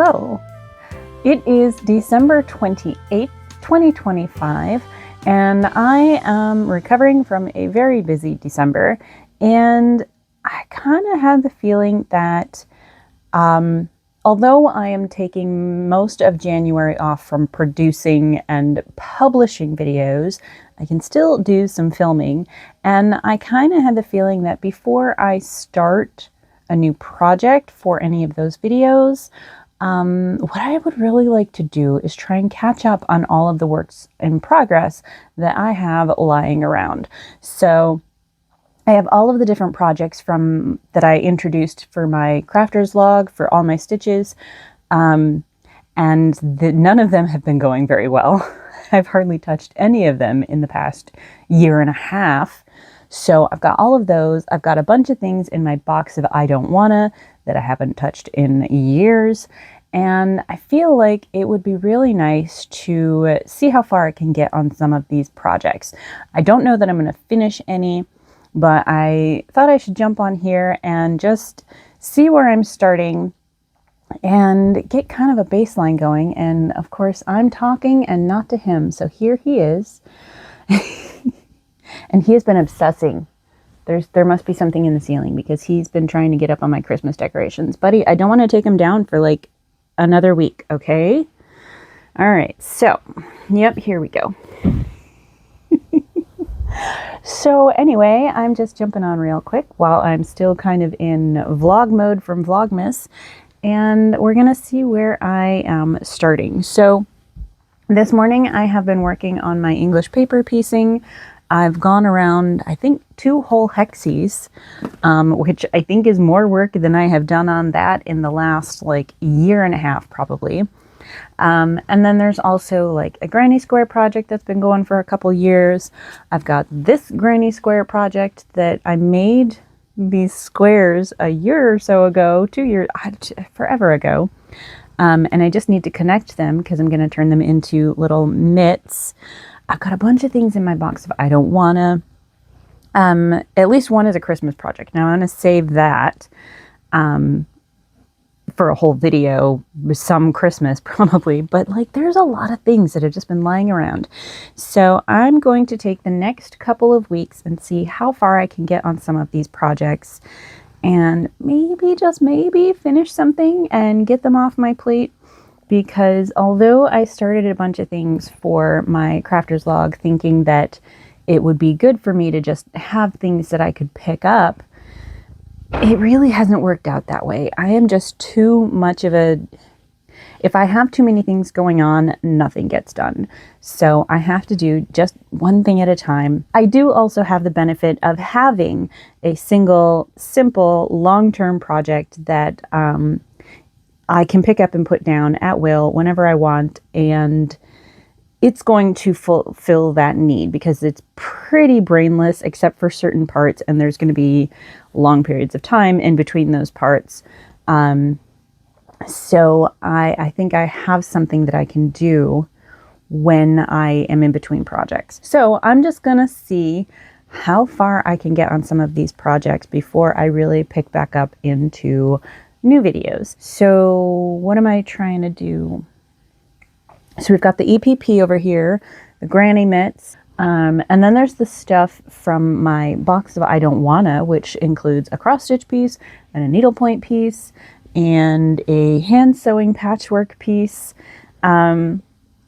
Hello! It is December 28th, 2025, and I am recovering from a very busy December, and I kind of had the feeling that although I am taking most of January off from producing and publishing videos, I can still do some filming, and I kind of had the feeling that before I start a new project for any of those videos, what I would really like to do is try and catch up on all of the works in progress that I have lying around. So I have all of the different projects that I introduced for my crafter's log, for all my stitches, and none of them have been going very well. I've hardly touched any of them in the past year and a half. So I've got all of those. I've got a bunch of things in my box of I don't wanna that I haven't touched in years. And I feel like it would be really nice to see how far I can get on some of these projects. I don't know that I'm gonna finish any, but I thought I should jump on here and just see where I'm starting and get kind of a baseline going. And of course, I'm talking and not to him. So here he is. And he has been obsessing. There must be something in the ceiling because he's been trying to get up on my Christmas decorations. Buddy, I don't want to take him down for like another week, okay? All right, so, yep, here we go. So anyway, I'm just jumping on real quick while I'm still kind of in vlog mode from Vlogmas, and we're gonna see where I am starting. So this morning I have been working on my English paper piecing. I've gone around, I think, 2 whole hexes, which I think is more work than I have done on that in the last like year and a half probably. And then there's also like a granny square project that's been going for a couple years. I've got this granny square project that I made these squares a year or so ago, 2 years, forever ago. And I just need to connect them because I'm going to turn them into little mitts. I've got a bunch of things in my box of I don't wanna. At least one is a Christmas project. Now I'm gonna save that for a whole video with some Christmas probably, but like there's a lot of things that have just been lying around. So I'm going to take the next couple of weeks and see how far I can get on some of these projects and maybe, just maybe, finish something and get them off my plate. Because although I started a bunch of things for my crafter's log thinking that it would be good for me to just have things that I could pick up, it really hasn't worked out that way. I am just too much of if I have too many things going on, nothing gets done. So I have to do just one thing at a time. I do also have the benefit of having a single, simple, long-term project that I can pick up and put down at will whenever I want, and it's going to fulfill that need because it's pretty brainless except for certain parts, and there's going to be long periods of time in between those parts. So I think I have something that I can do when I am in between projects. So I'm just going to see how far I can get on some of these projects before I really pick back up into new videos. So what am I trying to do? So we've got the EPP over here, the granny mitts, and then there's the stuff from my box of I don't wanna, which includes a cross stitch piece and a needlepoint piece and a hand sewing patchwork piece, all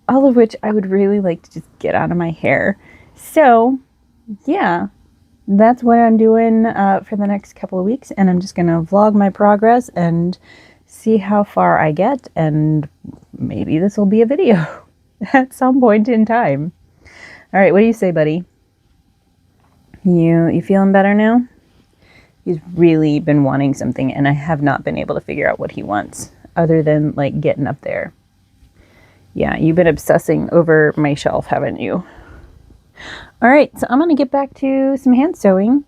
of which I would really like to just get out of my hair. So yeah, that's what I'm doing for the next couple of weeks, and I'm just going to vlog my progress and see how far I get, and maybe this will be a video at some point in time. All right, what do you say, buddy? You feeling better now? He's really been wanting something, and I have not been able to figure out what he wants, other than like getting up there. Yeah, you've been obsessing over my shelf, haven't you? All right, so I'm going to get back to some hand sewing,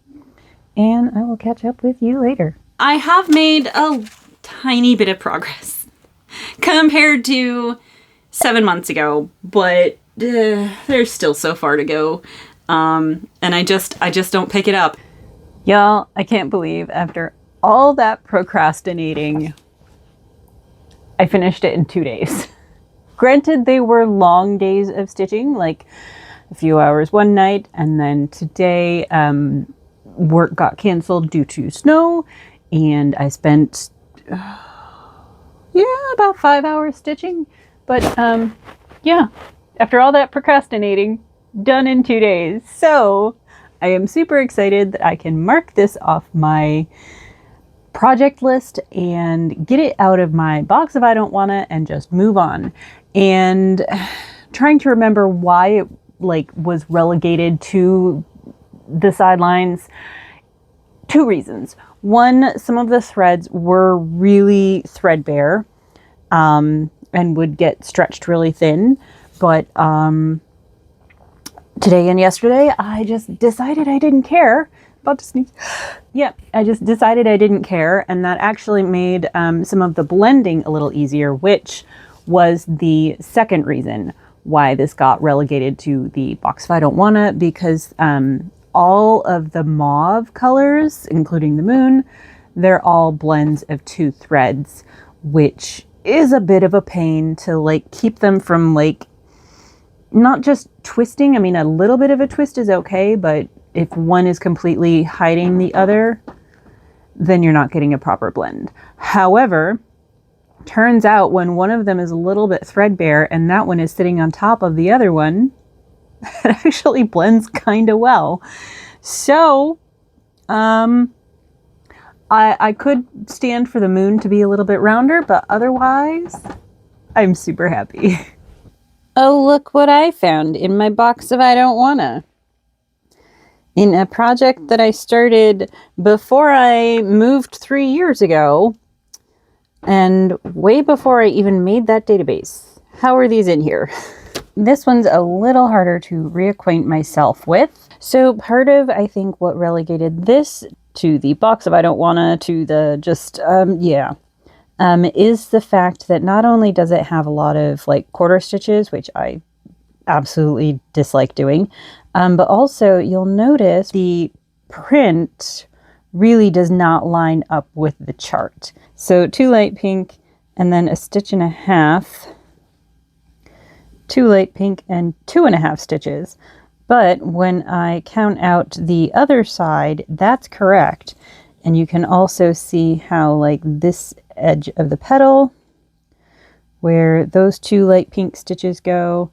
and I will catch up with you later. I have made a tiny bit of progress compared to 7 months ago, but there's still so far to go, and I just don't pick it up. Y'all, I can't believe after all that procrastinating, I finished it in 2 days. Granted, they were long days of stitching, like a few hours one night, and then today work got canceled due to snow, and I spent about 5 hours stitching. But yeah, after all that procrastinating, done in 2 days. So I am super excited that I can mark this off my project list and get it out of my box if I don't want to and just move on. And trying to remember why it was relegated to the sidelines. 2 reasons. One, some of the threads were really threadbare and would get stretched really thin. But today and yesterday, I just decided I didn't care. About to sneeze. Yeah, I just decided I didn't care, and that actually made some of the blending a little easier, which was the second reason why this got relegated to the box if I don't wanna, because all of the mauve colors, including the moon, they're all blends of 2 threads, which is a bit of a pain to keep them from not just twisting. I mean, a little bit of a twist is okay, but if one is completely hiding the other, then you're not getting a proper blend. However, turns out when one of them is a little bit threadbare and that one is sitting on top of the other one, it actually blends kind of well. So, I could stand for the moon to be a little bit rounder, but otherwise, I'm super happy. Oh, look what I found in my box if I don't wanna. In a project that I started before I moved 3 years ago, and way before I even made that database. How are these in here? This one's a little harder to reacquaint myself with. So part of, I think, what relegated this to the box if I don't wanna, to the just, is the fact that not only does it have a lot of quarter stitches, which I absolutely dislike doing, but also you'll notice the print really does not line up with the chart. So 2 light pink and then a stitch and a half, 2 light pink and 2.5 stitches. But when I count out the other side, that's correct. And you can also see how this edge of the petal, where those 2 light pink stitches go,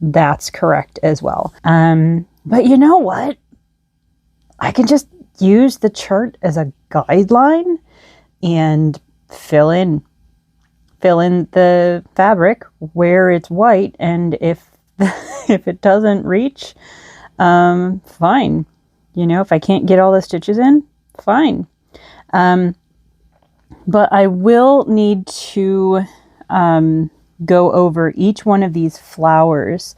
that's correct as well. But you know what? I can just use the chart as a guideline and fill in the fabric where it's white, and if if it doesn't reach, fine. If I can't get all the stitches in, fine. But I will need to go over each one of these flowers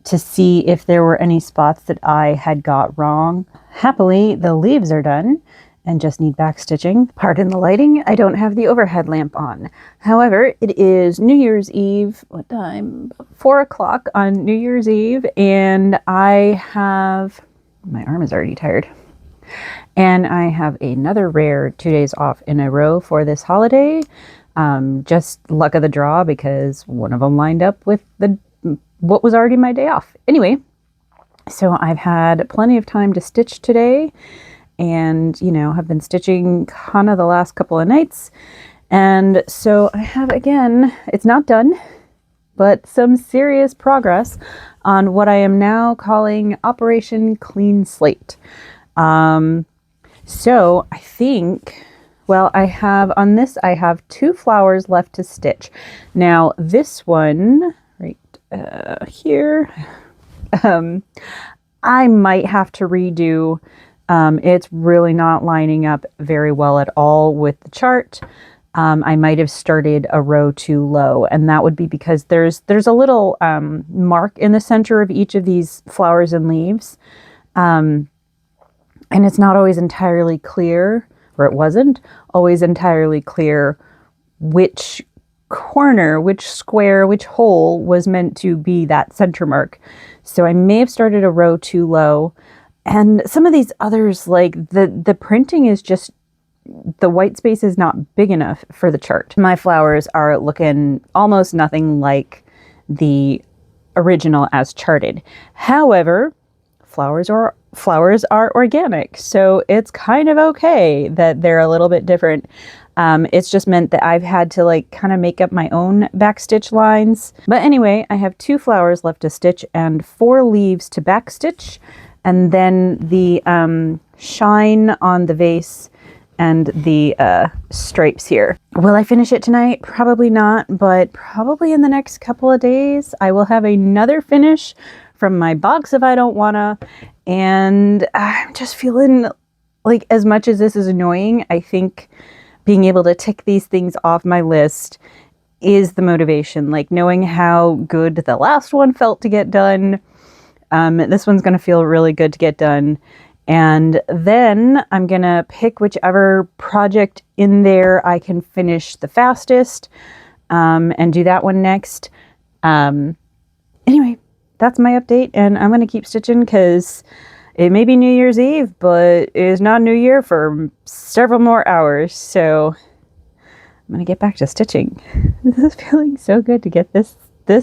to see if there were any spots that I had got wrong. Happily, the leaves are done and just need back stitching. Pardon the lighting, I don't have the overhead lamp on. However, it is New Year's Eve. What time? 4 o'clock on New Year's Eve, and my arm is already tired. And I have another rare 2 days off in a row for this holiday. Just luck of the draw, because one of them lined up with what was already my day off. Anyway, so I've had plenty of time to stitch today, and have been stitching kind of the last couple of nights. And so I have, again, it's not done, but some serious progress on what I am now calling Operation Clean Slate. So I think, I have 2 flowers left to stitch. Now this one right here, I might have to redo. It's really not lining up very well at all with the chart. I might have started a row too low, and that would be because there's a little mark in the center of each of these flowers and leaves. And it's not always entirely clear, or it wasn't always entirely clear, which corner, which square, which hole was meant to be that center mark. So I may have started a row too low. And some of these others, the printing is just the white space is not big enough for the chart. My flowers are looking almost nothing like the original as charted. However, flowers are organic, so it's kind of okay that they're a little bit different. It's just meant that I've had to like kind of make up my own backstitch lines. But anyway, I have 2 flowers left to stitch and 4 leaves to backstitch, and then the shine on the vase and the stripes here. Will I finish it tonight? Probably not, but probably in the next couple of days I will have another finish from my box if I don't wanna. And I'm just feeling like, as much as this is annoying, I think being able to tick these things off my list is the motivation. Like, knowing how good the last one felt to get done, this one's gonna feel really good to get done. And then I'm gonna pick whichever project in there I can finish the fastest, and do that one next. Anyway, that's my update, and I'm gonna keep stitching because it may be New Year's Eve, but it's not New Year for several more hours. So I'm gonna get back to stitching. This is feeling so good to get this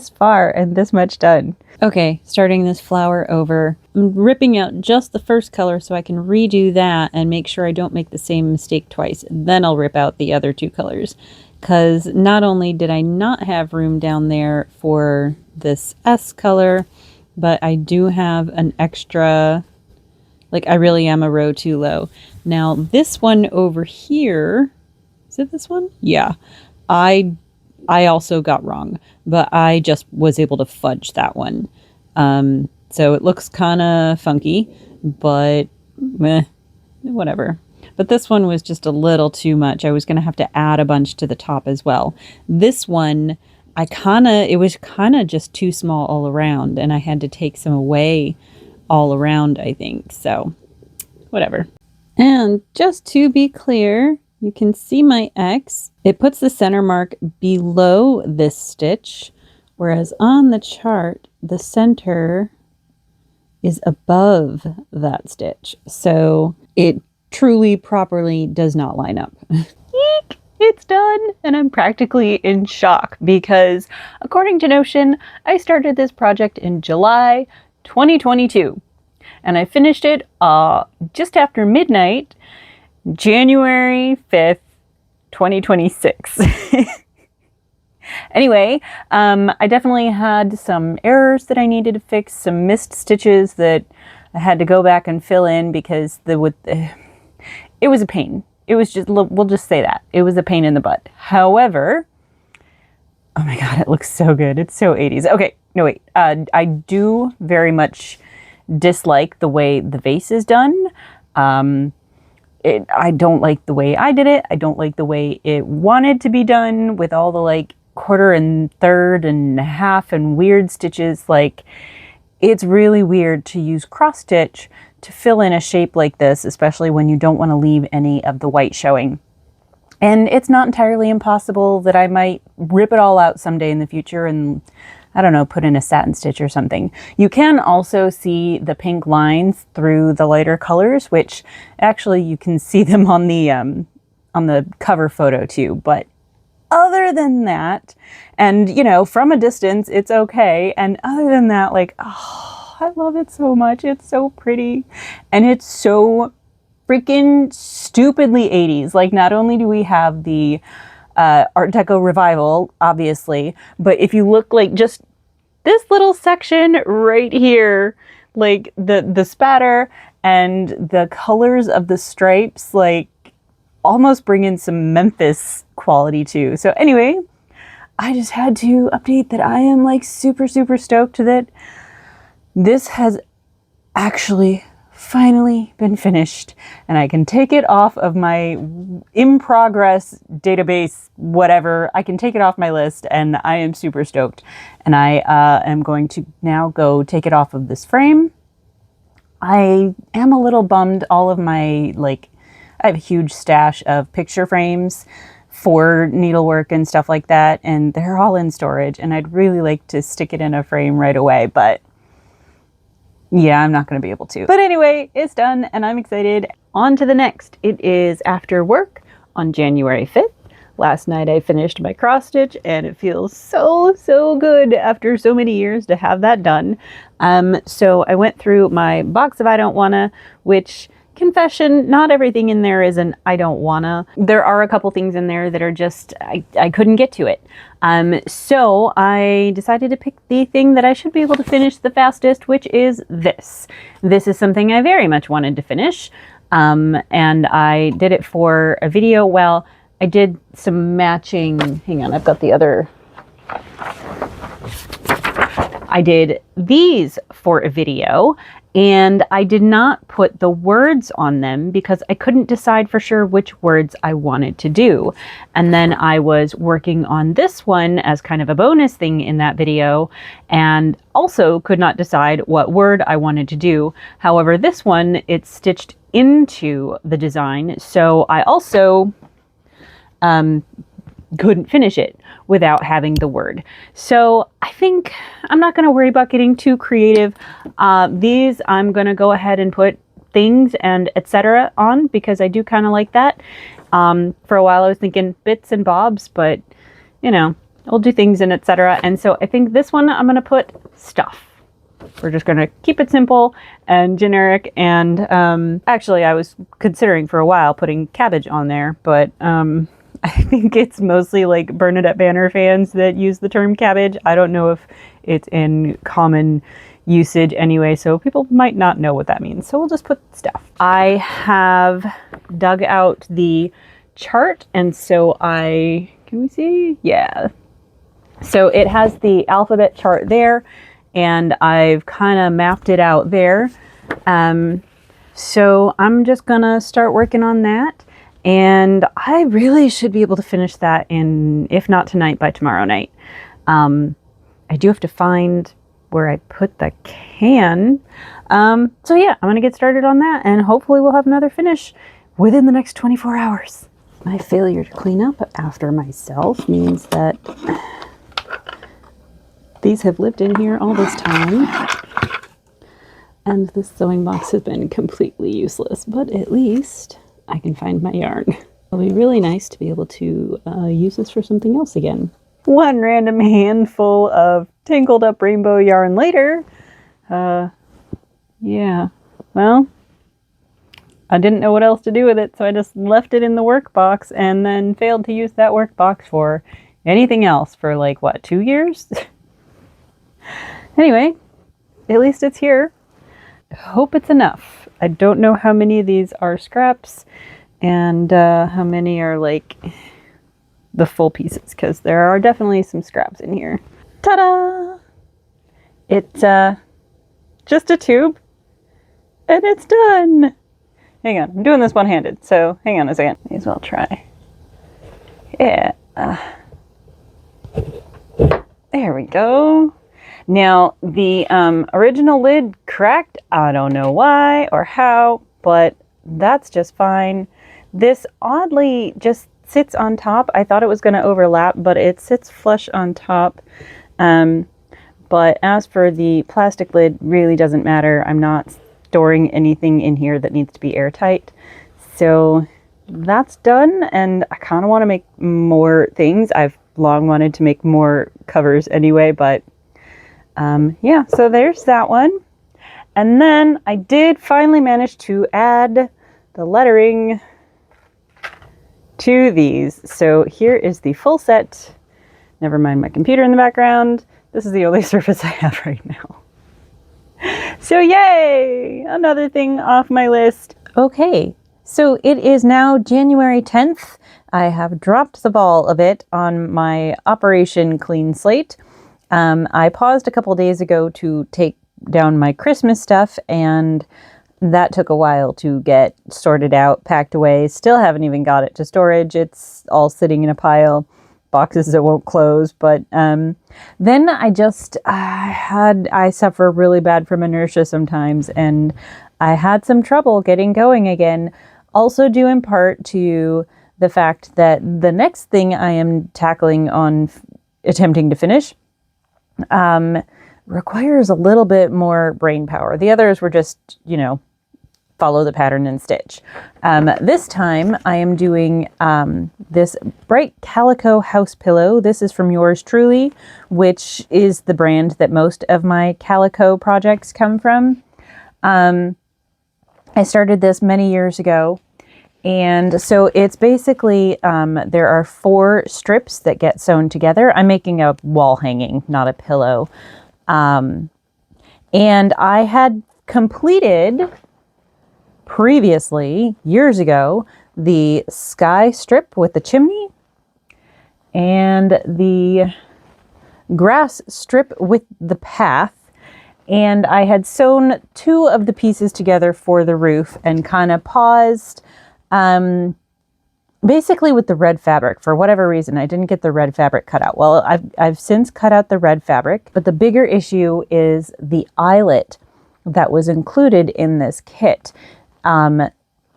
far and this much done. Okay, starting this flower over. I'm ripping out just the first color so I can redo that and make sure I don't make the same mistake twice. Then I'll rip out the other 2 colors. Because not only did I not have room down there for this S color, but I do have an extra, like, I really am a row too low. Now this one over here, is it this one? Yeah, I also got wrong, but I just was able to fudge that one. So it looks kind of funky, but whatever. But this one was just a little too much. I was going to have to add a bunch to the top as well. This one, it was kind of just too small all around, and I had to take some away all around, I think. So whatever. And just to be clear, you can see my X. It puts the center mark below this stitch, whereas on the chart, the center is above that stitch. So it truly, properly does not line up. Eek! It's done, and I'm practically in shock because, according to Notion, I started this project in July 2022, and I finished it just after midnight, January 5th, 2026. Anyway, I definitely had some errors that I needed to fix, some missed stitches that I had to go back and fill in because it was a pain. It was just, we'll just say that. It was a pain in the butt. However, oh my God, it looks so good. It's so 80s. Okay, no wait. I do very much dislike the way the vase is done. I don't like the way I did it. I don't like the way it wanted to be done with all the like quarter and third and half and weird stitches. Like, it's really weird to use cross stitch to fill in a shape like this, especially when you don't want to leave any of the white showing. And it's not entirely impossible that I might rip it all out someday in the future and, I don't know, put in a satin stitch or something. You can also see the pink lines through the lighter colors, which actually you can see them on the cover photo too. But other than that, and you know, from a distance, it's okay. And other than that, like, oh, I love it so much. It's so pretty. And it's so freaking stupidly 80s. Like, not only do we have the Art Deco revival, obviously, but if you look, like, just this little section right here, like the spatter and the colors of the stripes, like, almost bring in some Memphis quality too. So anyway, I just had to update that I am like super, super stoked that this has actually finally been finished, and I can take it off of my in progress database, whatever. I can take it off my list, and I am super stoked. And I am going to now go take it off of this frame. I am a little bummed. All of my, like, I have a huge stash of picture frames for needlework and stuff like that, and they're all in storage, and I'd really like to stick it in a frame right away, but yeah, I'm not going to be able to. But anyway, it's done, and I'm excited. on to the next. It is after work on January 5th. Last night I finished my cross stitch and it feels so good after so many years to have that done. So I went through my box of I don't wanna, which, confession, not everything in there is an I don't wanna. There are a couple things in there that are just, I couldn't get to it. So I decided to pick the thing that I should be able to finish the fastest, which is this. This is something I very much wanted to finish. And I did it for a video. Well, I did some matching, hang on, I've got the other. I did these for a video, and I did not put the words on them because I couldn't decide for sure which words I wanted to do. And then I was working on this one as kind of a bonus thing in that video, and also could not decide what word I wanted to do. However, this one, it's stitched into the design, so I also couldn't finish it without having the word. So I think I'm not going to worry about getting too creative. These I'm going to go ahead and put things and etc. on because I do kind of like that. For a while I was thinking bits and bobs, but you know, I'll do things and etc. And so I think this one I'm going to put stuff. We're just going to keep it simple and generic. And actually I was considering for a while putting cabbage on there, but I think it's mostly like Bernadette Banner fans that use the term cabbage. I don't know if it's in common usage anyway, so people might not know what that means. So we'll just put stuff. I have dug out the chart, and so can we see? Yeah. So it has the alphabet chart there, and I've kind of mapped it out there. So I'm just gonna start working on that. And I really should be able to finish that if not tonight, by tomorrow night. I do have to find where I put the can. So yeah, I'm gonna get started on that and hopefully we'll have another finish within the next 24 hours. My failure to clean up after myself means that these have lived in here all this time. And this sewing box has been completely useless, but at least I can find my yarn. It'll be really nice to be able to use this for something else again. One random handful of tangled up rainbow yarn later. Yeah, well, I didn't know what else to do with it, so I just left it in the work box and then failed to use that work box for anything else for like, what, 2 years? Anyway, at least it's here. Hope it's enough. I don't know how many of these are scraps and how many are like the full pieces, because there are definitely some scraps in here. Ta-da! It's just a tube and it's done. Hang on, I'm doing this one-handed, so hang on a second. May as well try. Yeah. There we go. Now, the original lid cracked. I don't know why or how, but that's just fine. This oddly just sits on top. I thought it was going to overlap, but it sits flush on top. But as for the plastic lid, really doesn't matter. I'm not storing anything in here that needs to be airtight. So that's done, and I kind of want to make more things. I've long wanted to make more covers anyway, but yeah, so there's that one. And then I did finally manage to add the lettering to these. So here is the full set. Never mind my computer in the background. This is the only surface I have right now. So yay! Another thing off my list. Okay, so it is now January 10th. I have dropped the ball a bit on my Operation Clean Slate. I paused a couple days ago to take down my Christmas stuff, and that took a while to get sorted out, packed away. Still haven't even got it to storage. It's all sitting in a pile, boxes that won't close. But then I suffer really bad from inertia sometimes, and I had some trouble getting going again. Also due in part to the fact that the next thing I am tackling on attempting to finish requires a little bit more brain power. The others were just, follow the pattern and stitch. This time I am doing this bright calico house pillow. This is from Yours Truly, which is the brand that most of my calico projects come from. I started this many years ago. And so it's basically, there are 4 strips that get sewn together. I'm making a wall hanging, not a pillow. And I had completed previously, years ago, the sky strip with the chimney and the grass strip with the path. And I had sewn 2 of the pieces together for the roof and kind of paused. Basically with the red fabric. For whatever reason, I didn't get the red fabric cut out. Well, I've since cut out the red fabric, but the bigger issue is the eyelet that was included in this kit.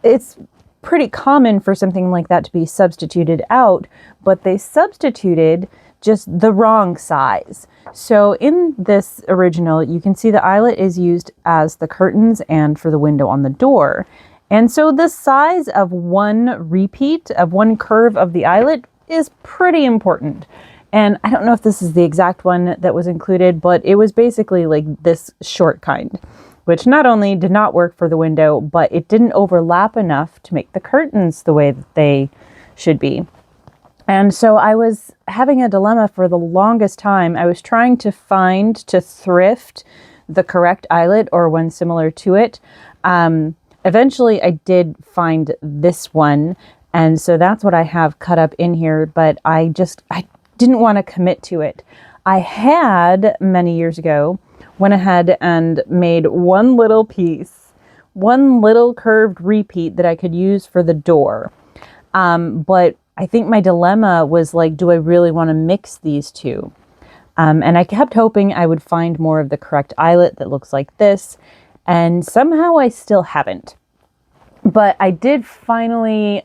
It's pretty common for something like that to be substituted out, but they substituted just the wrong size. So in this original, you can see the eyelet is used as the curtains and for the window on the door. And so the size of one repeat, of one curve of the eyelet is pretty important. And I don't know if this is the exact one that was included, but it was basically like this short kind, which not only did not work for the window, but it didn't overlap enough to make the curtains the way that they should be. And so I was having a dilemma for the longest time. I was trying to thrift the correct eyelet or one similar to it. Eventually I did find this one, and so that's what I have cut up in here, but I didn't want to commit to it. I had, many years ago, went ahead and made one little piece, one little curved repeat that I could use for the door. But I think my dilemma was like, do I really want to mix these two? And I kept hoping I would find more of the correct eyelet that looks like this. And somehow I still haven't. But I did finally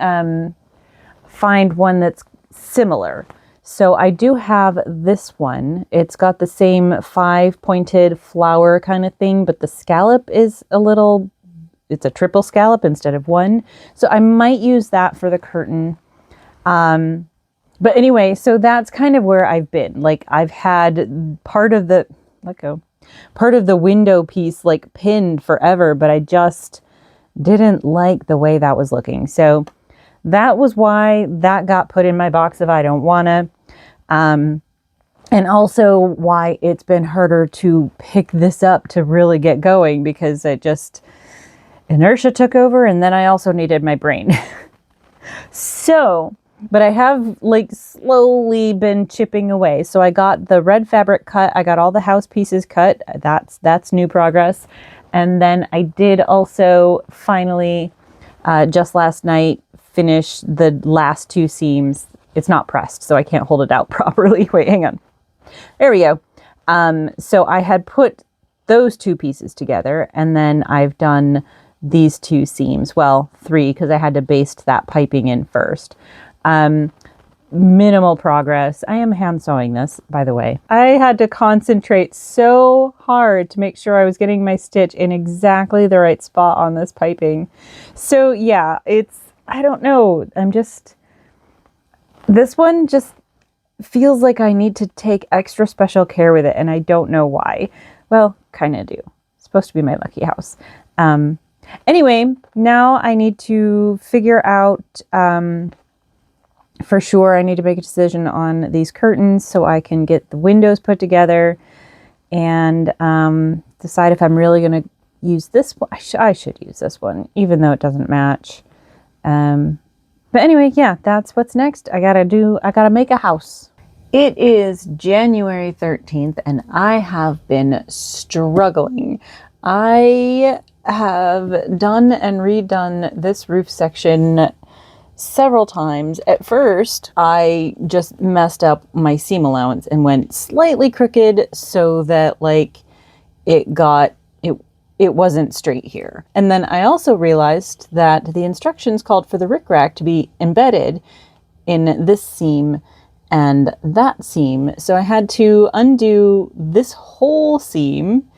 find one that's similar. So I do have this one. It's got the same 5-pointed flower kind of thing, but the scallop is it's a triple scallop instead of one. So I might use that for the curtain. But anyway, so that's kind of where I've been. Like I've had part of the window piece like pinned forever, but I just didn't like the way that was looking. So that was why that got put in my box of I don't wanna. And also why it's been harder to pick this up to really get going, because inertia took over, and then I also needed my brain. But I have like slowly been chipping away. So I got the red fabric cut. I got all the house pieces cut. That's new progress. And then I did also finally, just last night, finish the last 2 seams. It's not pressed, so I can't hold it out properly. Wait, hang on. There we go. So I had put those 2 pieces together, and then I've done these 2 seams. Well, 3, because I had to baste that piping in first. Minimal progress. I am hand sewing this, by the way. I had to concentrate so hard to make sure I was getting my stitch in exactly the right spot on this piping. So yeah, I don't know. This one just feels like I need to take extra special care with it, and I don't know why. Well, kind of do. It's supposed to be my lucky house. Anyway, now I need to figure out, for sure, I need to make a decision on these curtains so I can get the windows put together and decide if I'm really going to use this one. I should use this one, even though it doesn't match. But anyway, yeah, that's what's next. I gotta make a house. It is January 13th, and I have been struggling. I have done and redone this roof section several times. At first, I just messed up my seam allowance and went slightly crooked so that it wasn't straight here. And then I also realized that the instructions called for the rickrack to be embedded in this seam and that seam. So I had to undo this whole seam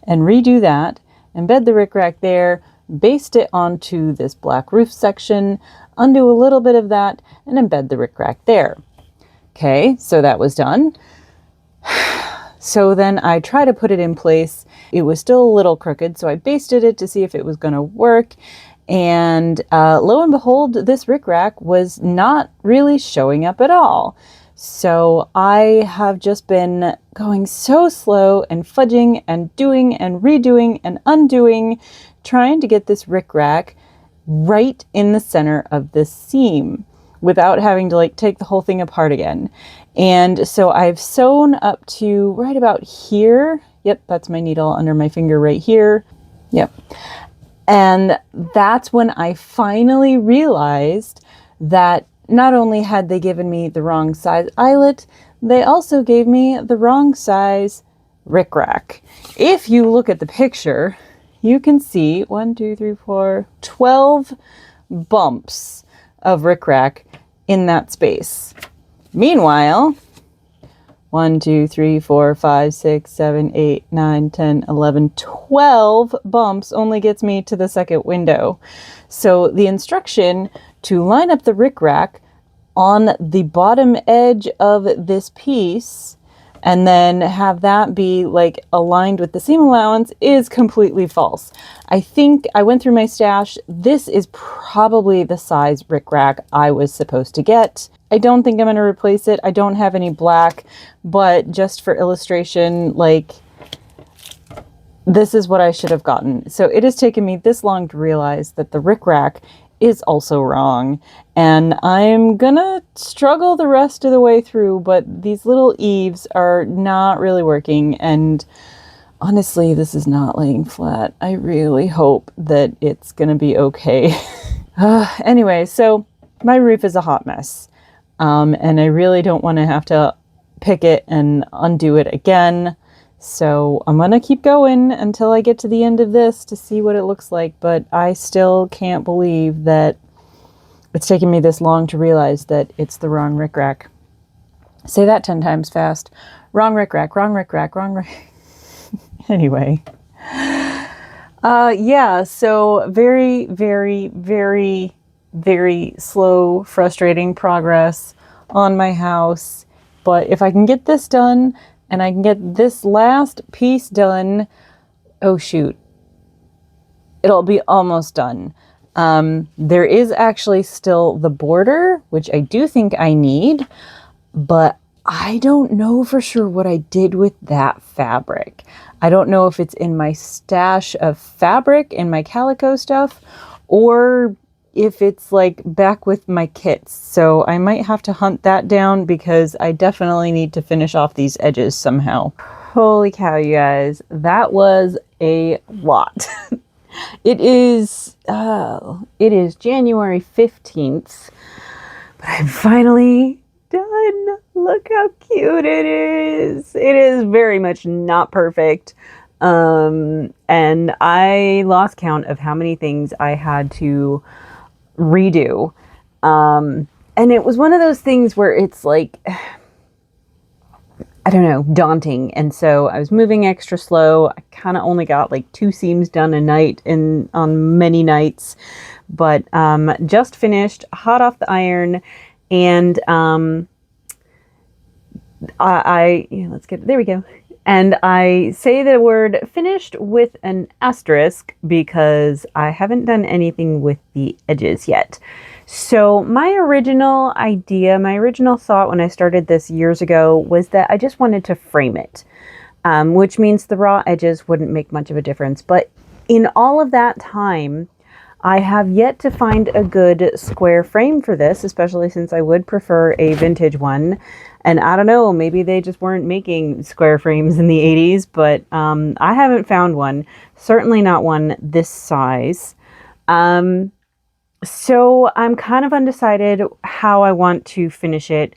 and redo that, embed the rickrack there, baste it onto this black roof section, undo a little bit of that, and embed the rickrack there. Okay, so that was done. So then I tried to put it in place. It was still a little crooked, so I basted it to see if it was going to work. And lo and behold, this rickrack was not really showing up at all. So I have just been going so slow and fudging and doing and redoing and undoing, trying to get this rickrack right in the center of this seam without having to like take the whole thing apart again. And so I've sewn up to right about here. Yep, that's my needle under my finger right here. Yep. And that's when I finally realized that not only had they given me the wrong size eyelet, they also gave me the wrong size rickrack. If you look at the picture, you can see 12 bumps of rickrack in that space. Meanwhile, 1, 2, 3, 4, 5, 6, 7, 8, 9, 10, 11, 12 bumps only gets me to the second window. So the instruction to line up the rickrack on the bottom edge of this piece and then have that be like aligned with the seam allowance is completely false. I think I went through my stash. This is probably the size rickrack I was supposed to get. I don't think I'm going to replace it. I don't have any black, but just for illustration, like this is what I should have gotten. So it has taken me this long to realize that the rickrack is also wrong. And I'm gonna struggle the rest of the way through, but these little eaves are not really working. And honestly, this is not laying flat. I really hope that it's gonna be okay. Anyway, so my roof is a hot mess. And I really don't want to have to pick it and undo it again. So I'm going to keep going until I get to the end of this to see what it looks like. But I still can't believe that it's taken me this long to realize that it's the wrong rickrack. Say that 10 times fast. Wrong rickrack, wrong rickrack, wrong rickrack. Anyway. Yeah, so very, very, very, very slow, frustrating progress on my house. But if I can get this done and I can get this last piece done, oh shoot, it'll be almost done. There is actually still the border, which I do think I need, but I don't know for sure what I did with that fabric. I don't know if it's in my stash of fabric in my calico stuff or if it's like back with my kits. So I might have to hunt that down because I definitely need to finish off these edges somehow. Holy cow, you guys. That was a lot. It is January 15th, but I'm finally done. Look how cute it is. It is very much not perfect. And I lost count of how many things I had to redo. And it was one of those things where it's like, I don't know, daunting. And so I was moving extra slow. I kind of only got like 2 seams done a night on many nights, but just finished, hot off the iron. And there we go. And I say the word finished with an asterisk because I haven't done anything with the edges yet. So my original idea, my original thought when I started this years ago was that I just wanted to frame it, which means the raw edges wouldn't make much of a difference. But in all of that time, I have yet to find a good square frame for this, especially since I would prefer a vintage one. And I don't know, maybe they just weren't making square frames in the 80s, but I haven't found one. Certainly not one this size. So I'm kind of undecided how I want to finish it.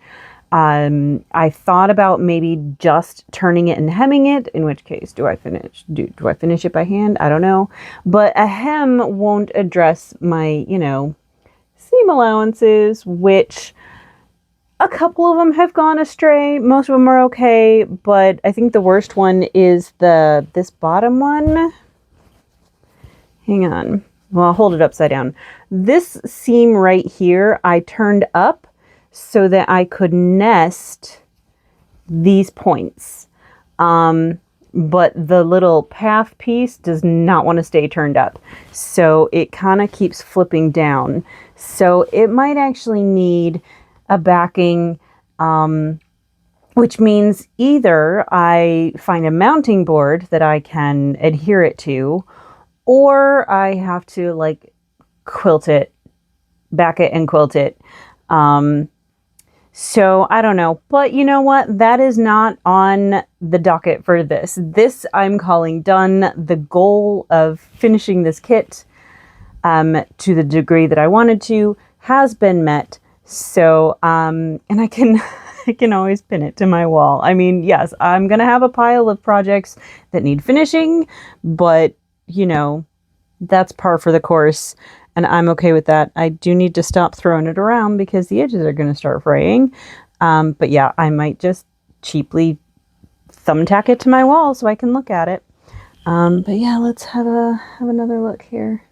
I thought about maybe just turning it and hemming it, in which case do I finish it by hand? I don't know. But a hem won't address my, seam allowances, which a couple of them have gone astray. Most of them are okay, but I think the worst one is this bottom one. Hang on. well, I'll hold it upside down. This seam right here, I turned up so that I could nest these points. But the little path piece does not want to stay turned up. So it kind of keeps flipping down. So it might actually need a backing, which means either I find a mounting board that I can adhere it to, or I have to like quilt it, back it and quilt it. So I don't know, but you know what? That is not on the docket for this. This I'm calling done. The goal of finishing this kit to the degree that I wanted to has been met. So, and I can I can always pin it to my wall. I mean, yes, I'm gonna have a pile of projects that need finishing, but you know, that's par for the course. And I'm okay with that. I do need to stop throwing it around because the edges are going to start fraying. But yeah, I might just cheaply thumbtack it to my wall so I can look at it. But yeah, let's have another look here.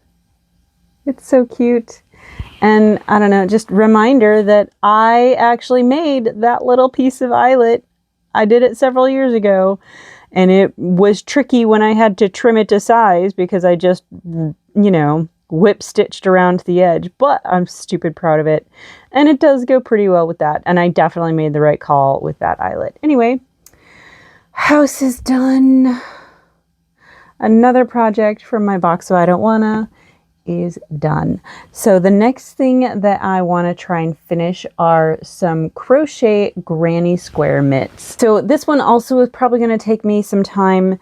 It's so cute. And I don't know, just reminder that I actually made that little piece of eyelet. I did it several years ago, and it was tricky when I had to trim it to size because I just, you know, whip stitched around the edge, but I'm stupid proud of it. And it does go pretty well with that. And I definitely made the right call with that eyelet. Anyway, house is done. Another project from my box so I don't wanna is done. So the next thing that I want to try and finish are some crochet granny square mitts. So this one also is probably going to take me some time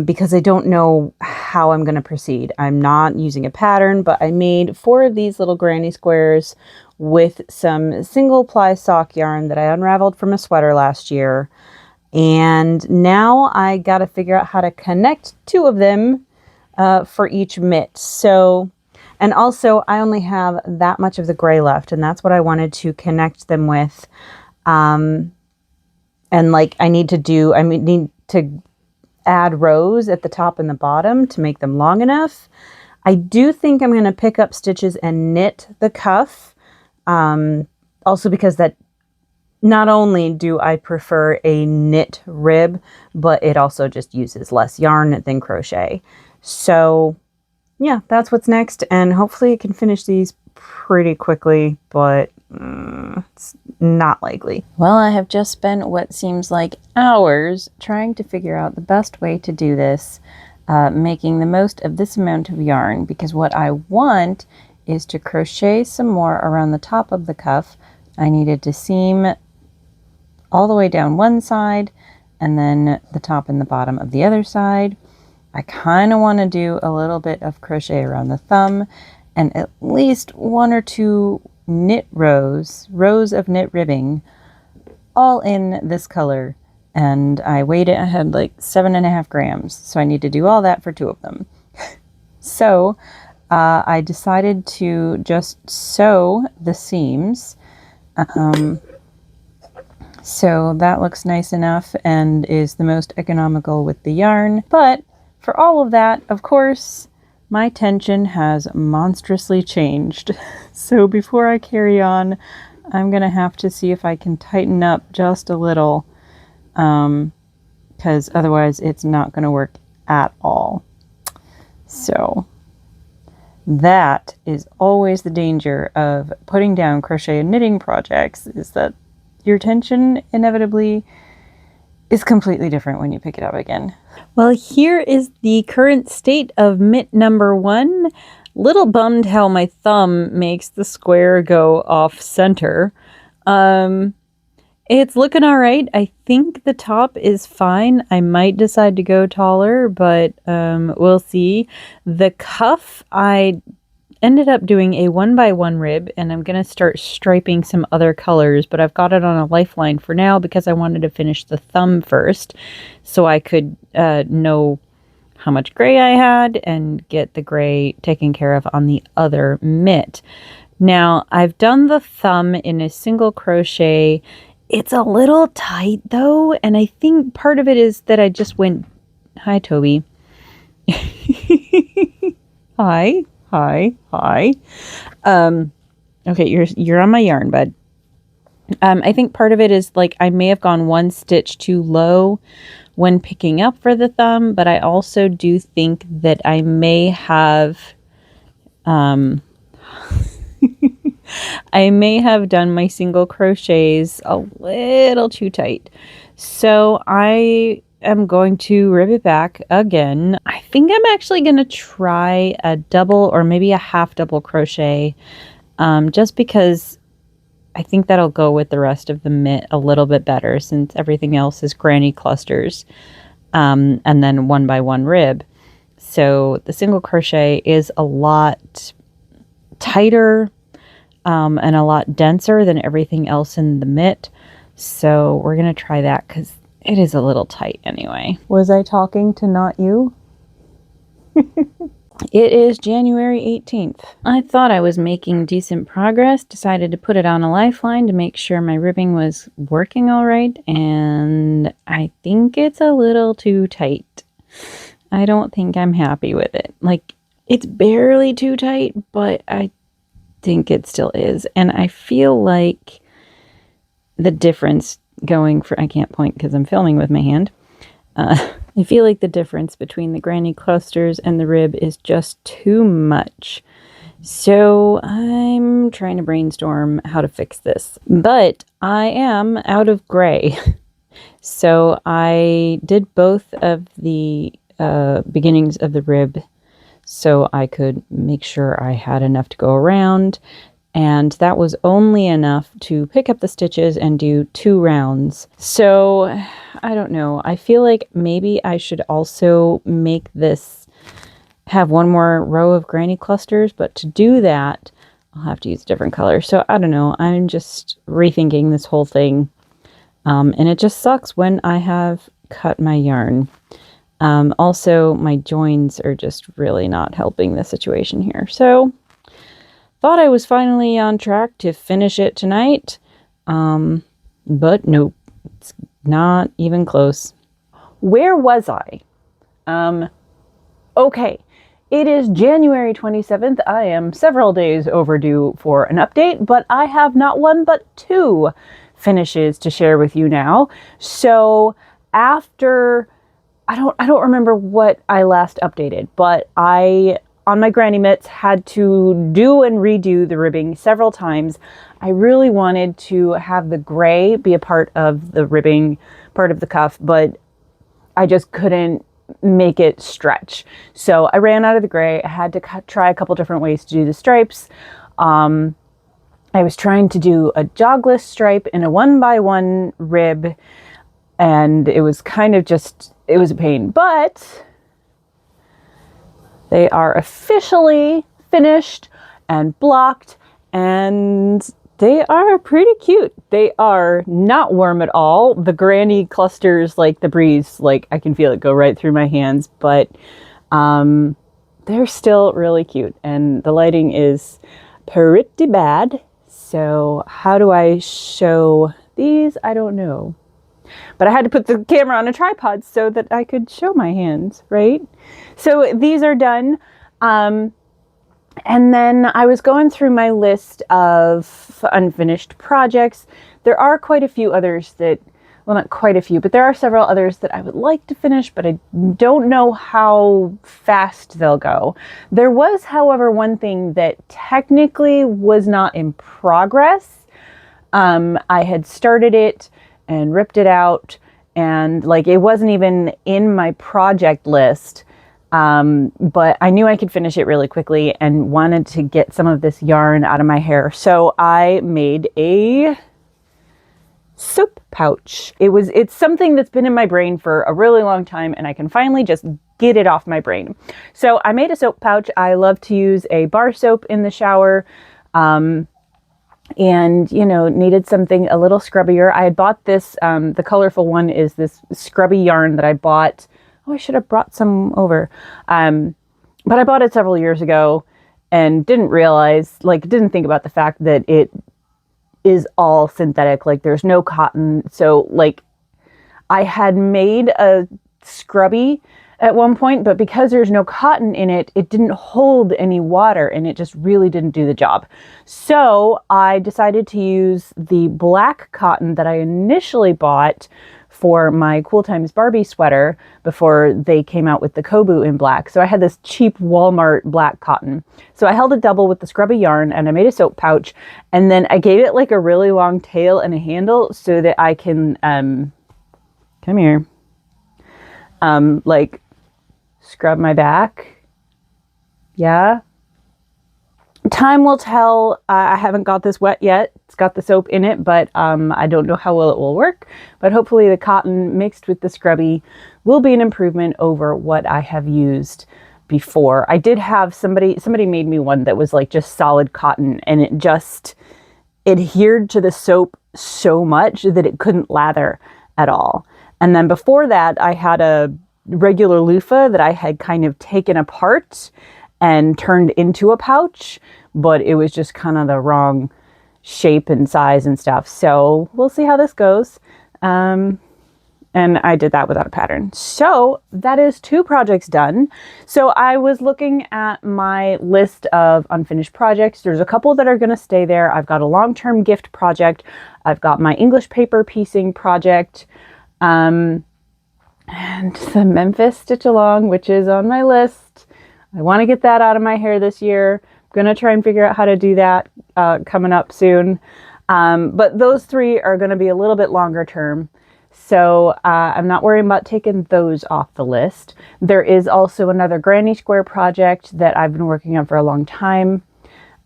because I don't know how I'm going to proceed. I'm not using a pattern, but I made 4 of these little granny squares with some single ply sock yarn that I unraveled from a sweater last year. And now I got to figure out how to connect 2 of them for each mitt. So, and also I only have that much of the gray left, and that's what I wanted to connect them with. And like I need to add rows at the top and the bottom to make them long enough. I do think I'm going to pick up stitches and knit the cuff. Also because that not only do I prefer a knit rib, but it also just uses less yarn than crochet. So yeah, that's what's next. And hopefully I can finish these pretty quickly, but it's not likely. Well, I have just spent what seems like hours trying to figure out the best way to do this, making the most of this amount of yarn, because what I want is to crochet some more around the top of the cuff. I needed to seam all the way down one side and then the top and the bottom of the other side. I kind of want to do a little bit of crochet around the thumb and at least 1 or 2 knit rows of knit ribbing, all in this color. And I weighed it, I had like 7.5 grams. So I need to do all that for 2 of them. So I decided to just sew the seams. So that looks nice enough and is the most economical with the yarn. But for all of that, of course, my tension has monstrously changed. So before I carry on, I'm going to have to see if I can tighten up just a little, because otherwise it's not going to work at all. So that is always the danger of putting down crochet and knitting projects, is that your tension inevitably is completely different when you pick it up again. Well, here is the current state of mitt number 1. Little bummed how my thumb makes the square go off center. It's looking all right. I think the top is fine. I might decide to go taller, but we'll see. The cuff, I ended up doing a 1x1 rib, and I'm going to start striping some other colors, but I've got it on a lifeline for now because I wanted to finish the thumb first so I could know how much gray I had and get the gray taken care of on the other mitt. Now, I've done the thumb in a single crochet. It's a little tight though, and I think part of it is that I just went, hi Toby. Hi. Hi. Okay, you're on my yarn, bud. I think part of it is like I may have gone one stitch too low when picking up for the thumb, but I also do think that I may have I may have done my single crochets a little too tight. So I am going to rib it back again. I think I'm actually going to try a double or maybe a half double crochet, just because I think that'll go with the rest of the mitt a little bit better since everything else is granny clusters, and then one by one rib. So the single crochet is a lot tighter, and a lot denser than everything else in the mitt. So we're going to try that because it is a little tight anyway. Was I talking to not you? It is January 18th. I thought I was making decent progress, decided to put it on a lifeline to make sure my ribbing was working all right, and I think it's a little too tight. I don't think I'm happy with it. Like, it's barely too tight, but I think it still is. And I feel like the difference going for, I can't point because I'm filming with my hand. I feel like the difference between the granny clusters and the rib is just too much. So I'm trying to brainstorm how to fix this. But I am out of gray. So I did both of the beginnings of the rib so I could make sure I had enough to go around. And that was only enough to pick up the stitches and do 2 rounds. So I don't know. I feel like maybe I should also make this have one more row of granny clusters, but to do that, I'll have to use a different color. So I don't know. I'm just rethinking this whole thing. And it just sucks when I have cut my yarn. Also, my joins are just really not helping the situation here. So thought I was finally on track to finish it tonight, but nope, it's not even close. Where was I? Okay, it is January 27th. I am several days overdue for an update, but I have not one but 2 finishes to share with you now. So after, I don't remember what I last updated, but I, on my granny mitts, had to do and redo the ribbing several times. I really wanted to have the gray be a part of the ribbing, part of the cuff, but I just couldn't make it stretch. So I ran out of the gray. I had to try a couple different ways to do the stripes. I was trying to do a jogless stripe in a 1x1 rib, and it was kind of just, it was a pain, but they are officially finished and blocked, and they are pretty cute. They are not warm at all. The granny clusters, like the breeze, like I can feel it go right through my hands, but they're still really cute, and the lighting is pretty bad. So how do I show these? I don't know. But I had to put the camera on a tripod so that I could show my hands, right? So these are done. And then I was going through my list of unfinished projects. There are quite a few others that, well, not quite a few, but there are several others that I would like to finish, but I don't know how fast they'll go. There was, however, one thing that technically was not in progress. I had started it and ripped it out, and like it wasn't even in my project list, but I knew I could finish it really quickly and wanted to get some of this yarn out of my hair. So I made a soap pouch. It's something that's been in my brain for a really long time, and I can finally just get it off my brain. So I made a soap pouch. I love to use a bar soap in the shower. And, you know, needed something a little scrubbier. I had bought this, the colorful one is this scrubby yarn that I bought. Oh, I should have brought some over. But I bought it several years ago and didn't realize, like, didn't think about the fact that it is all synthetic. Like, there's no cotton. So, like, I had made a scrubby at one point, but because there's no cotton in it, it didn't hold any water and it just really didn't do the job. So I decided to use the black cotton that I initially bought for my Cool Times Barbie sweater before they came out with the Kobu in black. So I had this cheap Walmart black cotton. So I held it double with the scrubby yarn and I made a soap pouch, and then I gave it like a really long tail and a handle so that I can, come here, like scrub my back. Yeah. Time will tell. I haven't got this wet yet. It's got the soap in it, but I don't know how well it will work. But hopefully the cotton mixed with the scrubby will be an improvement over what I have used before. I did have somebody made me one that was like just solid cotton, and it just adhered to the soap so much that it couldn't lather at all. And then before that, I had a regular loofah that I had kind of taken apart and turned into a pouch, but it was just kind of the wrong shape and size and stuff. So we'll see how this goes. And I did that without a pattern. So that is 2 projects done. So I was looking at my list of unfinished projects. There's a couple that are going to stay there. I've got a long-term gift project. I've got my English paper piecing project. And the Memphis Stitch Along, which is on my list. I want to get that out of my hair this year. I'm going to try and figure out how to do that coming up soon. But those 3 are going to be a little bit longer term. So I'm not worrying about taking those off the list. There is also another Granny Square project that I've been working on for a long time.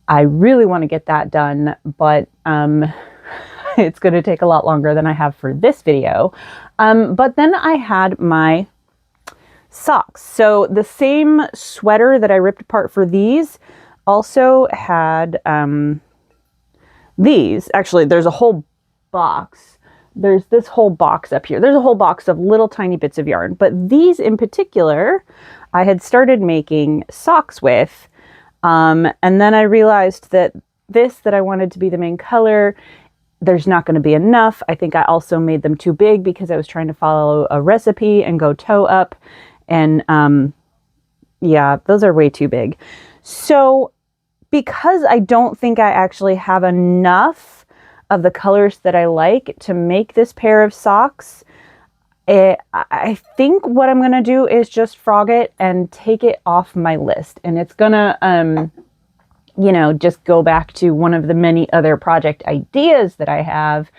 I really want to get that done, but it's going to take a lot longer than I have for this video. But then I had my socks. So the same sweater that I ripped apart for these also had these. Actually, there's a whole box. There's this whole box up here. There's a whole box of little tiny bits of yarn. But these in particular, I had started making socks with. And then I realized that this that I wanted to be the main color, there's not going to be enough. I think I also made them too big because I was trying to follow a recipe and go toe up. And yeah, those are way too big. So because I don't think I actually have enough of the colors that I like to make this pair of socks, I think what I'm going to do is just frog it and take it off my list. And it's going to, just go back to one of the many other project ideas that I have,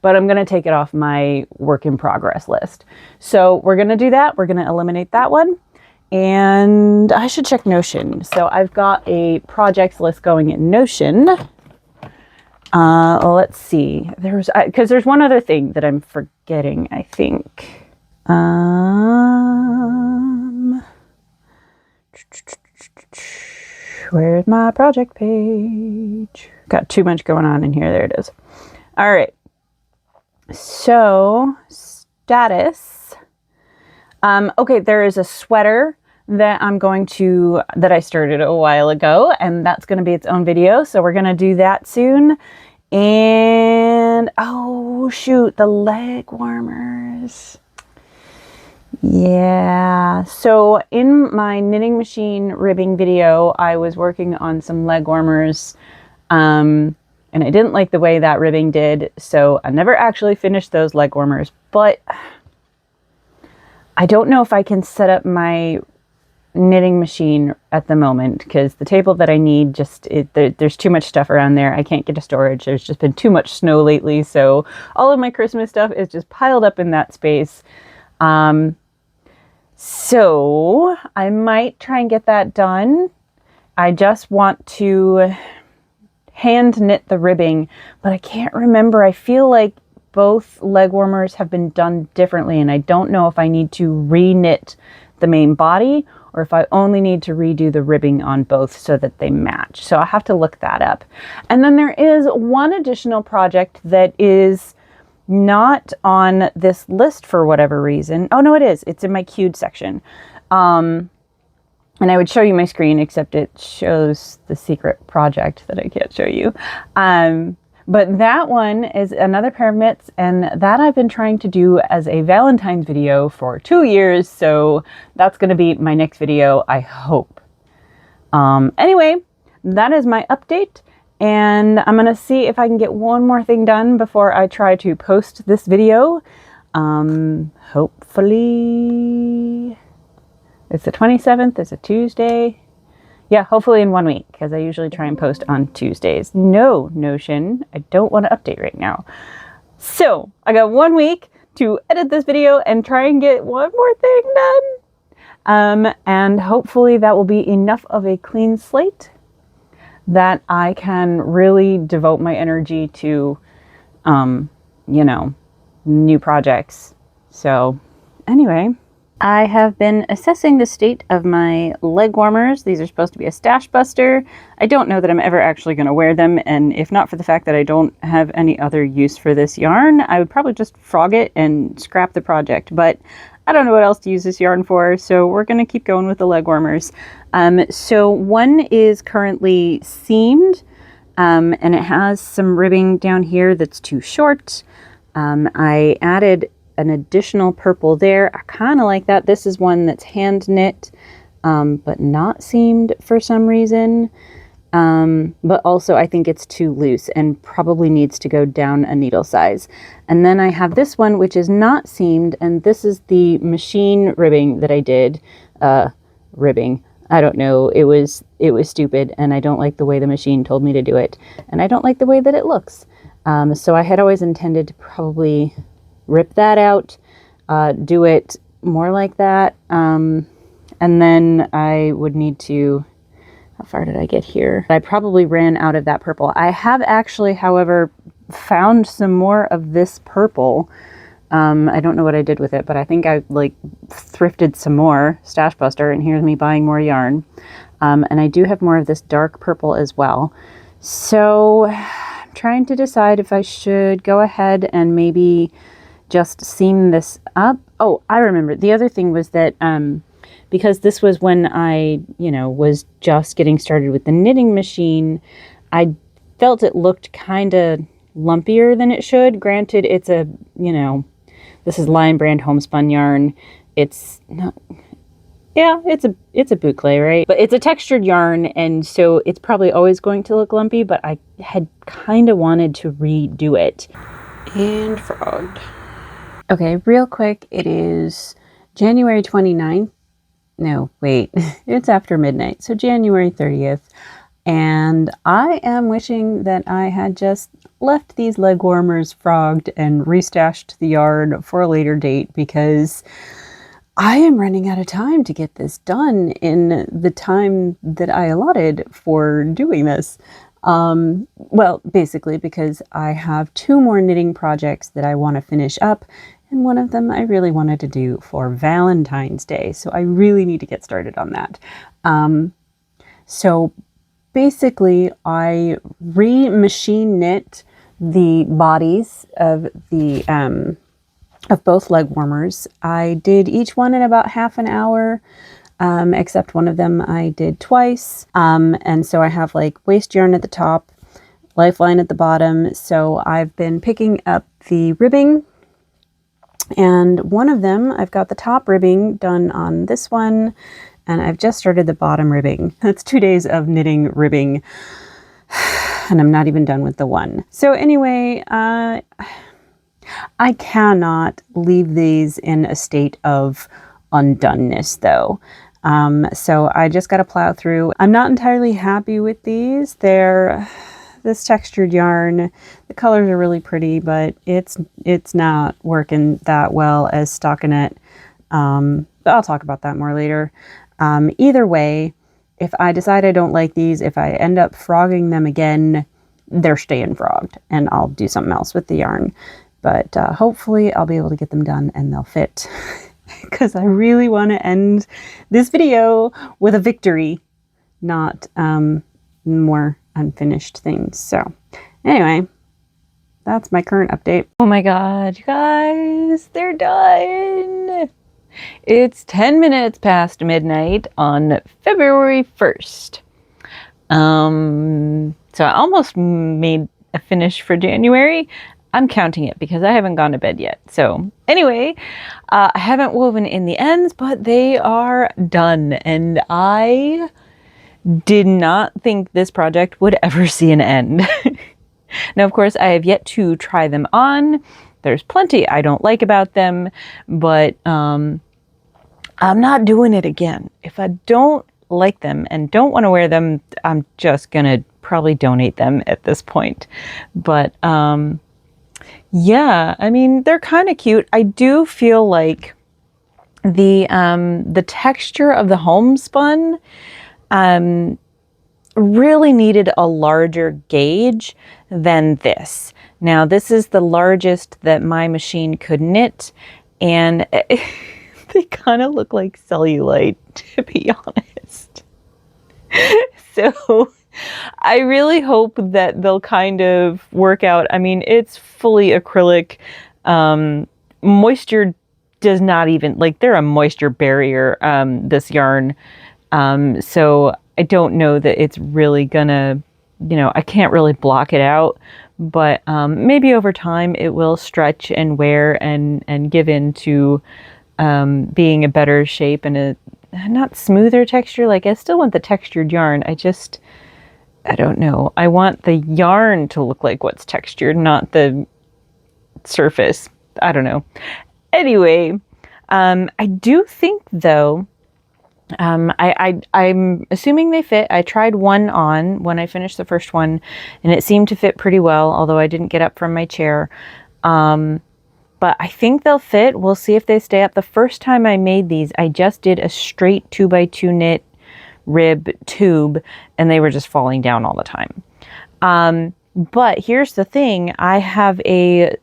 but I'm going to take it off my work in progress list. So we're going to do that. We're going to eliminate that one. And I should check Notion. So I've got a projects list going in Notion. Let's see. Because there's one other thing that I'm forgetting, I think. Where's my project page? Got too much going on in here. There it is. All right. So, status. Okay, there is a sweater that that I started a while ago, and that's going to be its own video. So we're going to do that soon. And, oh shoot, the leg warmers. Yeah, so in my knitting machine ribbing video, I was working on some leg warmers, and I didn't like the way that ribbing did, so I never actually finished those leg warmers, but I don't know if I can set up my knitting machine at the moment, because the table that I need, there's too much stuff around there. I can't get to storage. There's just been too much snow lately, so all of my Christmas stuff is just piled up in that space. So I might try and get that done. I just want to hand knit the ribbing, but I can't remember. I feel like both leg warmers have been done differently, and I don't know if I need to re-knit the main body or if I only need to redo the ribbing on both so that they match. So I'll have to look that up. And then there is one additional project that is not on this list for whatever reason. Oh no, it is. It's in my queued section. And I would show you my screen, except it shows the secret project that I can't show you. But that one is another pair of mitts, and that I've been trying to do as a Valentine's video for 2 years, so that's going to be my next video, I hope. Anyway, that is my update, and I'm going to see if I can get one more thing done before I try to post this video. Hopefully, it's the 27th, it's a Tuesday. Yeah, hopefully in 1 week, because I usually try and post on Tuesdays. No, Notion, I don't want to update right now. So, I got 1 week to edit this video and try and get one more thing done. And hopefully that will be enough of a clean slate that I can really devote my energy to, new projects. So, anyway, I have been assessing the state of my leg warmers. These are supposed to be a stash buster. I don't know that I'm ever actually going to wear them, and if not for the fact that I don't have any other use for this yarn, I would probably just frog it and scrap the project, but I don't know what else to use this yarn for, so we're going to keep going with the leg warmers. So one is currently seamed, and it has some ribbing down here that's too short. I added an additional purple there. I kind of like that. This is one that's hand knit, but not seamed for some reason. But also I think it's too loose and probably needs to go down a needle size. And then I have this one, which is not seamed, and this is the machine ribbing that I did. Ribbing. I don't know. It was stupid, and I don't like the way the machine told me to do it. And I don't like the way that it looks. So I had always intended to probably rip that out, do it more like that, and then I would need to, how far did I get here? I probably ran out of that purple. I have actually, however, found some more of this purple. I don't know what I did with it, but I think I thrifted some more, stash buster, and here's me buying more yarn. And I do have more of this dark purple as well. So I'm trying to decide if I should go ahead and maybe just seam this up. Oh, I remember. The other thing was that because this was when I, was just getting started with the knitting machine, I felt it looked kind of lumpier than it should. Granted, it's a, this is Lion Brand homespun yarn. It's not, yeah, it's a boucle, right? But it's a textured yarn, and so it's probably always going to look lumpy, but I had kind of wanted to redo it. And frogged. Okay, real quick, it is January 29th. No, wait, it's after midnight. So January 30th. And I am wishing that I had just left these leg warmers frogged and restashed the yarn for a later date, because I am running out of time to get this done in the time that I allotted for doing this. Well, basically because I have 2 more knitting projects that I want to finish up, and one of them I really wanted to do for Valentine's Day, so I really need to get started on that. So basically I re-machine knit the bodies of the of both leg warmers. I did each one in about half an hour. Except one of them I did twice. And so I have waste yarn at the top, lifeline at the bottom. So I've been picking up the ribbing, and one of them, I've got the top ribbing done on this one, and I've just started the bottom ribbing. That's 2 days of knitting ribbing, and I'm not even done with the one. So anyway, I cannot leave these in a state of undoneness though. So I just got to plow through. I'm not entirely happy with these. They're this textured yarn. The colors are really pretty, but it's not working that well as stockinette. But I'll talk about that more later. Either way, if I decide I don't like these, if I end up frogging them again, they're staying frogged, and I'll do something else with the yarn. But hopefully I'll be able to get them done and they'll fit. Because I really want to end this video with a victory, not more unfinished things. So anyway, that's my current update. Oh my god, you guys, they're done! It's 10 minutes past midnight on February 1st. So I almost made a finish for January. I'm counting it because I haven't gone to bed yet. So anyway, I haven't woven in the ends, but they are done. And I did not think this project would ever see an end. Now, of course, I have yet to try them on. There's plenty I don't like about them, but I'm not doing it again. If I don't like them and don't want to wear them, I'm just going to probably donate them at this point. But yeah, I mean, they're kind of cute. I do feel like the texture of the homespun really needed a larger gauge than this. Now, this is the largest that my machine could knit, and they kind of look like cellulite, to be honest. So I really hope that they'll kind of work out. I mean, it's fully acrylic. Moisture does not even, like, they're a moisture barrier, this yarn. So I don't know that it's really gonna, I can't really block it out, but maybe over time it will stretch and wear and give in to being a better shape and a not smoother texture. Like, I still want the textured yarn. I don't know. I want the yarn to look like what's textured, not the surface. I don't know. Anyway, I do think though, I'm assuming they fit. I tried one on when I finished the first one, and it seemed to fit pretty well, although I didn't get up from my chair. But I think they'll fit. We'll see if they stay up. The first time I made these, I just did a straight 2x2 knit rib tube, and they were just falling down all the time. But here's the thing. I have a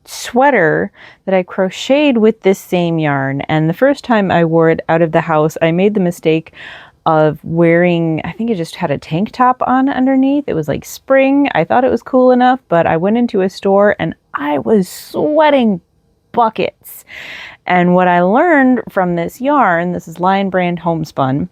sweater that I crocheted with this same yarn, and the first time I wore it out of the house, I made the mistake of wearing, I think it just had a tank top on underneath. It was like spring. I thought it was cool enough, but I went into a store and I was sweating buckets. And what I learned from this yarn, this is Lion Brand Homespun,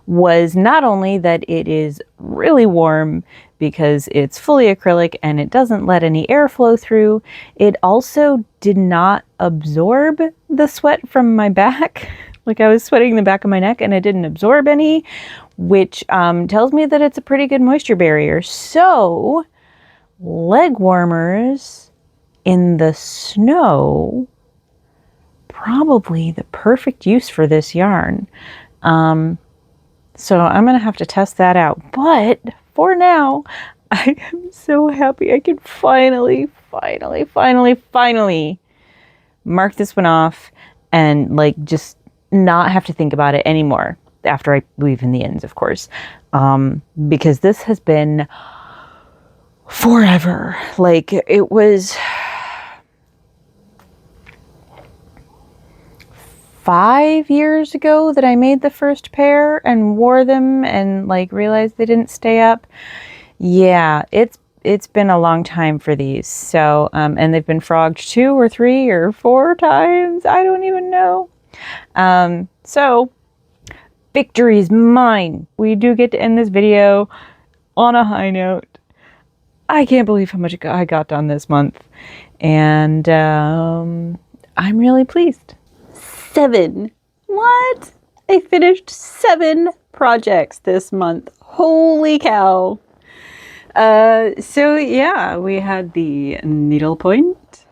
was not only that it is really warm because it's fully acrylic and it doesn't let any air flow through, it also did not absorb the sweat from my back. Like, I was sweating the back of my neck and it didn't absorb any, which tells me that it's a pretty good moisture barrier. So, leg warmers in the snow, probably the perfect use for this yarn. So I'm going to have to test that out. But for now, I am so happy I can finally mark this one off and like just not have to think about it anymore after I weave in the ends, of course. Because this has been forever. Like, it was 5 years ago that I made the first pair and wore them and like realized they didn't stay up. Yeah, it's been a long time for these. So, and they've been frogged 2 or 3 or 4 times. I don't even know. So victory's mine. We do get to end this video on a high note. I can't believe how much I got done this month. And, I'm really pleased. 7. What? I finished 7 projects this month. Holy cow. So yeah, we had the needlepoint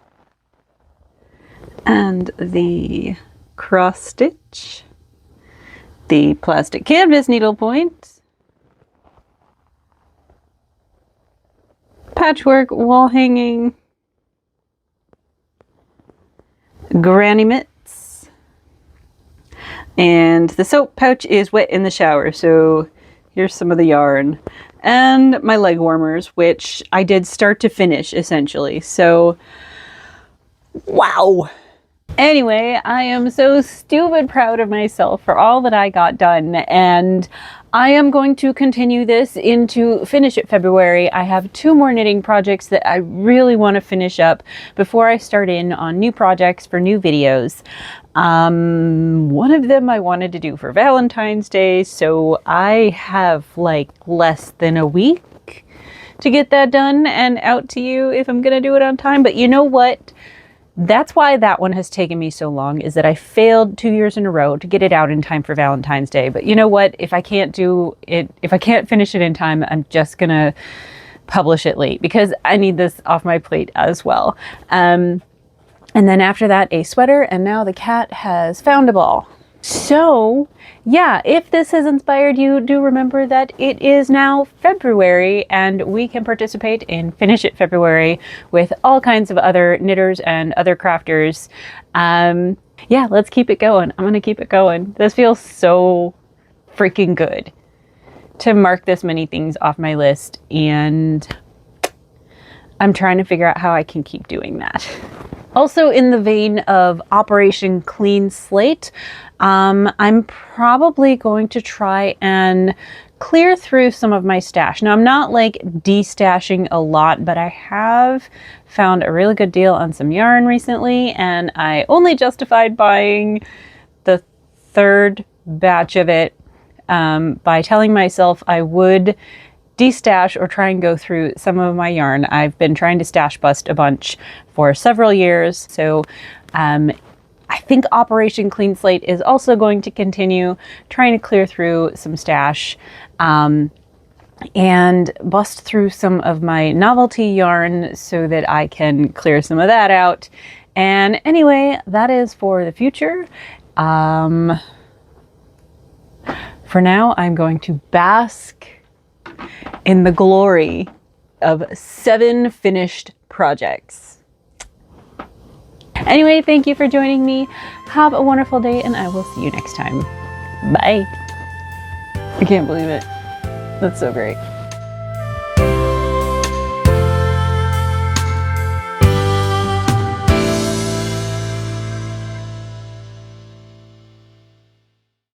and the cross stitch, the plastic canvas needlepoint, patchwork wall hanging, granny mitts, and the soap pouch is wet in the shower, so here's some of the yarn. And my leg warmers, which I did start to finish, essentially. So, wow. Anyway, I am so stupid proud of myself for all that I got done, and I am going to continue this into finish it February. I have 2 more knitting projects that I really want to finish up before I start in on new projects for new videos. One of them I wanted to do for Valentine's Day, so I have like less than a week to get that done and out to you if I'm going to do it on time. But you know what? That's why that one has taken me so long, is that I failed 2 years in a row to get it out in time for Valentine's Day. But you know what? If I can't finish it in time, I'm just going to publish it late because I need this off my plate as well. And then after that, a sweater, and now the cat has found a ball. So yeah, if this has inspired you, do remember that it is now February and we can participate in Finish It February with all kinds of other knitters and other crafters. Yeah, let's keep it going. I'm gonna keep it going. This feels so freaking good to mark this many things off my list, and I'm trying to figure out how I can keep doing that. Also, in the vein of Operation Clean Slate, I'm probably going to try and clear through some of my stash. Now, I'm not like destashing a lot, but I have found a really good deal on some yarn recently, and I only justified buying the third batch of it by telling myself I would destash or try and go through some of my yarn. I've been trying to stash bust a bunch for several years, so I think Operation Clean Slate is also going to continue trying to clear through some stash and bust through some of my novelty yarn so that I can clear some of that out. And anyway, that is for the future. For now, I'm going to bask in the glory of 7 finished projects. Anyway, thank you for joining me. Have a wonderful day, and I will see you next time. Bye. I can't believe it. That's so great.